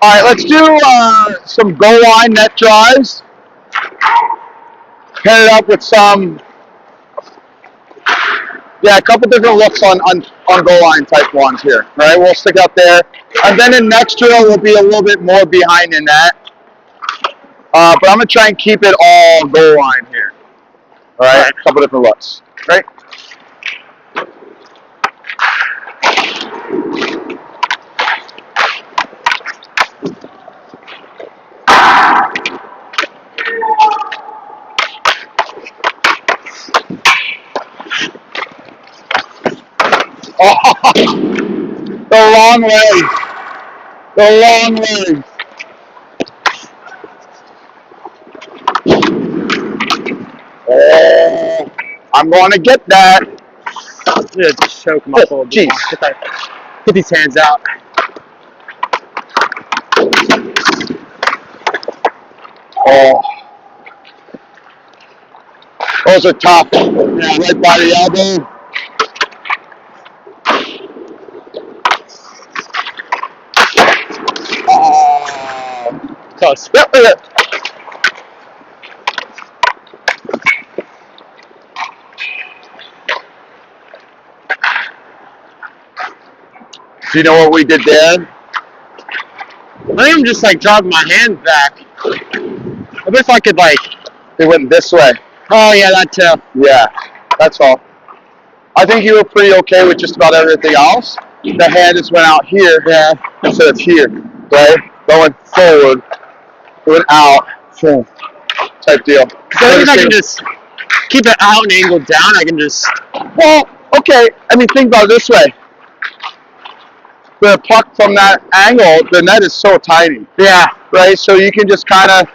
All right, let's do some goal line net drives. Pair it up with some, a couple different looks on goal line type ones here. All right, we'll stick up there. And then in next drill, we'll be a little bit more behind the net. But I'm going to try and keep it all goal line here. All right, a couple different looks. Right? Oh, the long legs. The long legs. Oh, I'm going to get that. Yeah, just choke him up a little bit more. Get these hands out. Oh. Those are tough. Yeah, right by the elbow. Oh. Close. Yep, yep. Do you know what we did there? I think I'm just like dropping my hands back. I bet if I could like. It went this way. Oh yeah, that too. Yeah, that's all. I think you were pretty okay with just about everything else. The hand just went out here instead of here, right? Going forward, going out, type deal. So if I can just keep it out and angled down, I can just. Well, okay. I mean, think about it this way. The puck from that angle, the net is so tiny. Yeah. Right? So you can just kind of,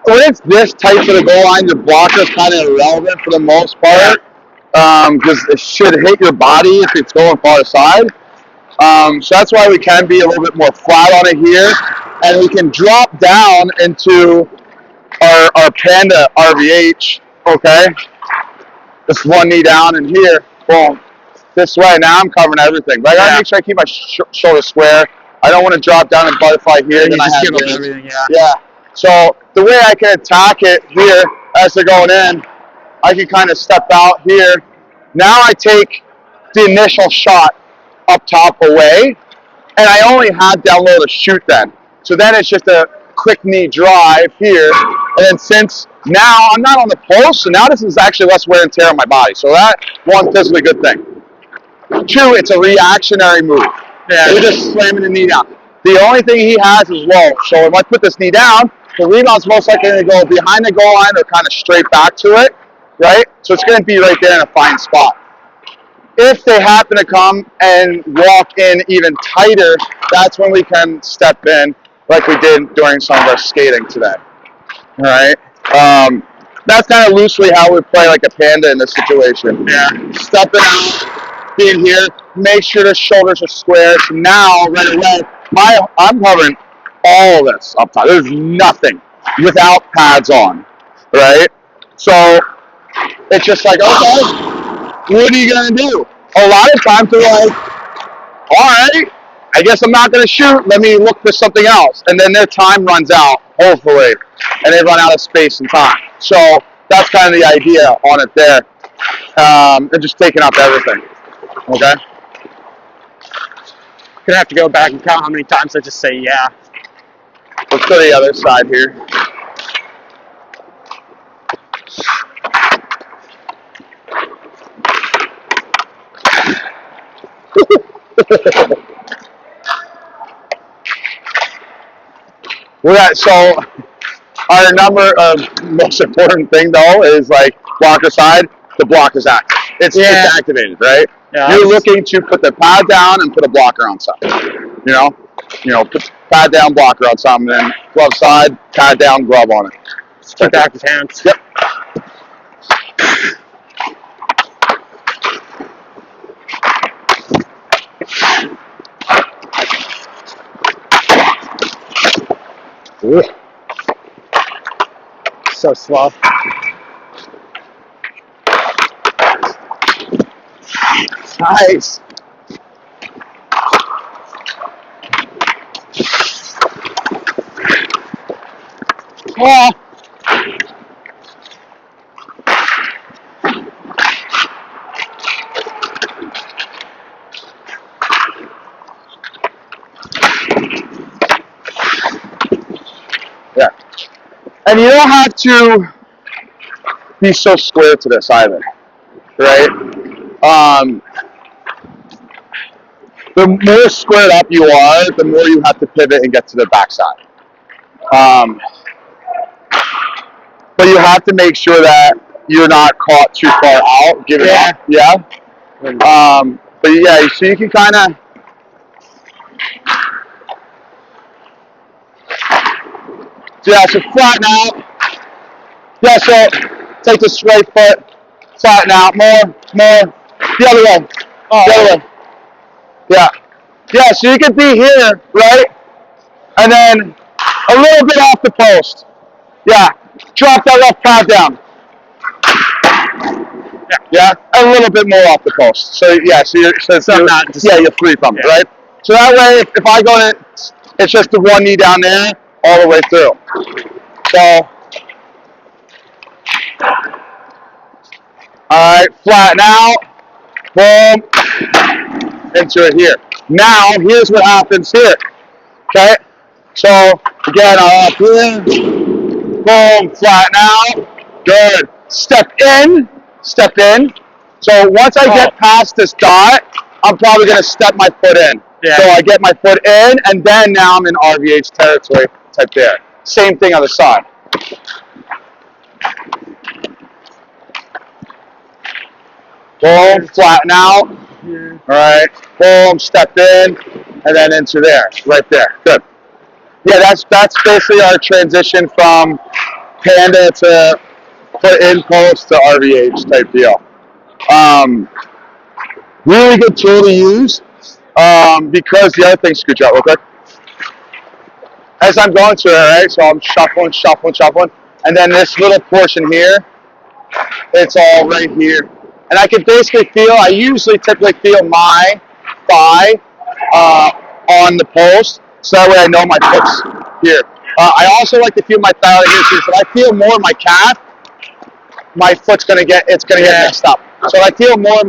when it's this tight to the goal line, the blocker is kind of irrelevant for the most part. Because it should hit your body if it's going far aside. So that's why we can be a little bit more flat on it here. And we can drop down into our Panda RVH, okay? Just one knee down and here, boom. This way, now I'm covering everything. But I gotta make sure I keep my shoulder square. I don't want to drop down and butterfly here. Then I just give up everything, Yeah. So the way I can attack it here as they're going in, I can kind of step out here. Now I take the initial shot up top away, and I only have down low to shoot then. So then it's just a quick knee drive here, and then since now I'm not on the post, so now this is actually less wear and tear on my body. So that, one, physically good thing. Two, it's a reactionary move. Yeah. We're just slamming the knee down. The only thing he has is low. So if I put this knee down, the rebound's most likely going to go behind the goal line or kind of straight back to it, right? So it's going to be right there in a fine spot. If they happen to come and walk in even tighter, that's when we can step in like we did during some of our skating today. All right? That's kind of loosely how we play like a Panda in this situation. Yeah. Stepping out, being here, make sure the shoulders are square. So now, right away, I'm covering all of this up top. There's nothing without pads on, right? So it's just like, okay, what are you going to do? A lot of times they're like, all right, I guess I'm not going to shoot. Let me look for something else. And then their time runs out, hopefully, and they run out of space and time. So that's kind of the idea on it there. They're just taking up everything. Okay? Gonna have to go back and count how many times I just say yeah. Let's go to the other side here. So our most important thing though is like blocker side. The block is active. It's activated, right? Yeah, you're looking to put the pad down and put a blocker on something. You know, put pad down, blocker on something, then glove side, pad down, glove on it. Just keep active hands. Yep. Ooh. So slow. Nice. Oh. Yeah. And you don't have to be so square to this either, right? The more squared up you are, the more you have to pivot and get to the backside. But you have to make sure that you're not caught too far out, giving up. Yeah. But yeah, so you can kind of. Yeah, so flatten out. Yeah, so take the straight foot, flatten out, more. The other way. The other way. Yeah. Yeah, so you could be here, right? And then a little bit off the post. Yeah. Drop that left pad down. Yeah. A little bit more off the post. So yeah, you're free from it, right? So that way, if I go in, it's just the one knee down there all the way through. So, all right, flatten out. Boom. Into it here. Now, here's what happens here. Okay? So, again, up here. Boom. Flatten out. Good. Step in. So, once I get past this dot, I'm probably going to step my foot in. Yeah. So, I get my foot in, and then now I'm in RVH territory type there. Same thing on the side. Boom, flatten out. All right, boom, step in, and then into there, right there. Good. Yeah, that's basically our transition from Panda to foot in post to RVH type deal. Really good tool to use because the other thing, scooch out real quick. As I'm going through it, right, so I'm shuffling, and then this little portion here, it's all right here. And I can basically feel, I usually typically feel my thigh on the post, so that way I know my foot's here. I also like to feel my thigh right here too, so if I feel more my calf, my foot's gonna get messed up. So if I feel more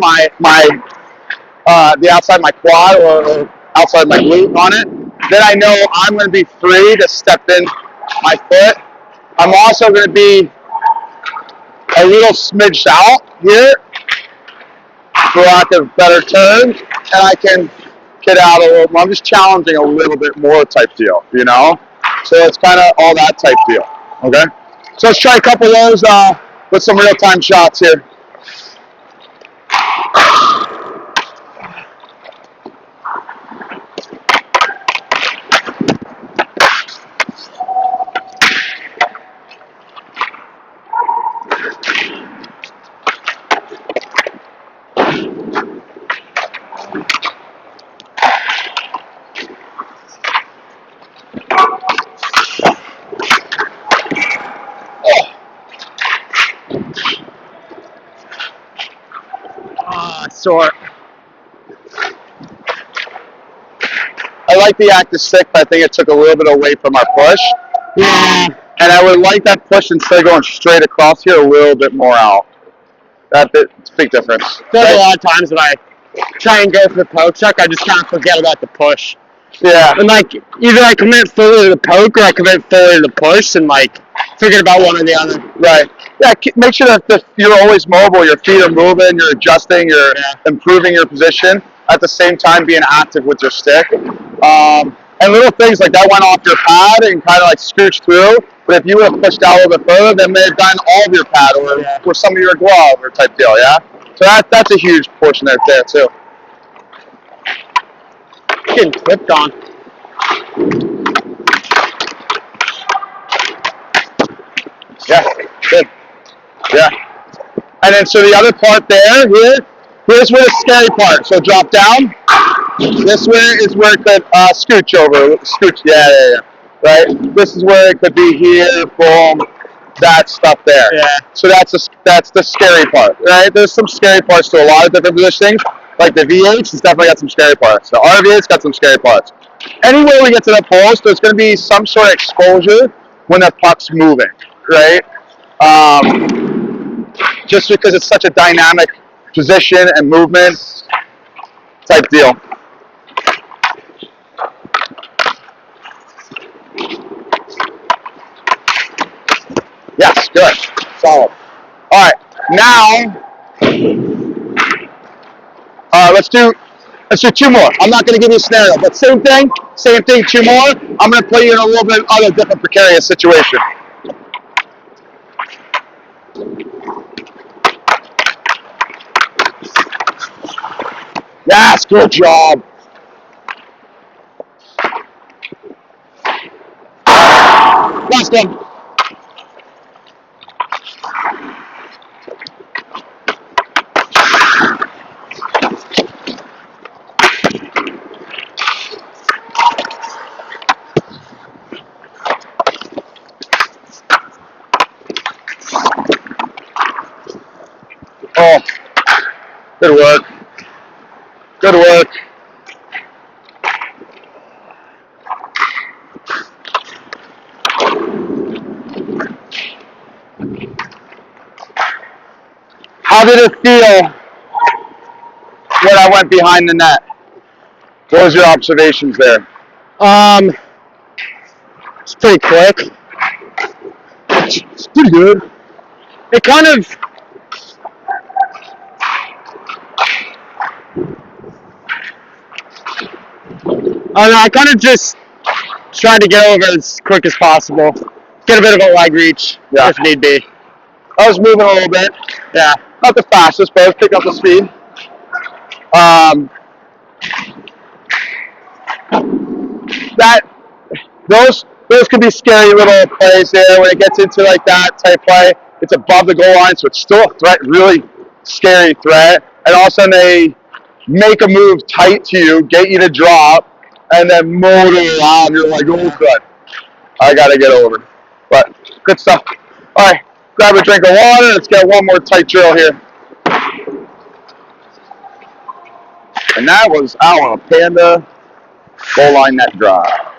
the outside of my quad or outside my glute on it, then I know I'm gonna be free to step in my foot. I'm also gonna be a little smidged out here, for lack of better term, and I can get out a little more. I'm just challenging a little bit more type deal, you know? So it's kind of all that type deal, okay? So let's try a couple of those with some real-time shots here. Sore. I like the active stick, but I think it took a little bit away from our push. Yeah. And I would like that push instead of going straight across here a little bit more out. It's a big difference. There's a lot of times when I try and go for the poke check, I just kind of forget about the push. Yeah. And like, either I commit fully to the poke or I commit fully to the push and like, forget about one or the other. Right. Yeah, make sure that you're always mobile, your feet are moving, you're adjusting, you're improving your position, at the same time being active with your stick. And little things like that went off your pad and kind of like scooched through, but if you would have pushed out a little bit further, then may have done all of your pad or some of your glove or type deal, yeah? So that's a huge portion right there too. Getting clipped on. Yeah, good. Yeah. And then so the other part there, here's where the scary part. So drop down. This way is where it could scooch over. Scooch, yeah. Right? This is where it could be here, boom, that stuff there. Yeah. So that's the scary part, right? There's some scary parts to a lot of different positionings. Like the VH, it's definitely got some scary parts. The RVH got some scary parts. Anywhere we get to the post, there's going to be some sort of exposure when the puck's moving, right? Just because it's such a dynamic position and movement type deal. Yes, good, solid. All right, now let's do 2 more. I'm not going to give you a scenario, but same thing, 2 more. I'm going to put you in a little bit other different precarious situation. Yes, good job. Last one. Oh, good work. Good work. How did it feel when I went behind the net? What was your observations there? It's pretty quick. It's pretty good. It kind of, I don't know, I kind of just tried to get over as quick as possible. Get a bit of a leg reach if need be. I was moving a little bit. Yeah. Not the fastest, but I was picking up the speed. Those can be scary little plays there when it gets into like that type play. It's above the goal line, so it's still a threat, really scary threat. And all of a sudden they make a move tight to you, get you to drop, and then motor around. You're like, oh, good. I got to get over. But good stuff. All right, grab a drink of water. Let's get one more tight drill here. And that was our Panda goal line net drive.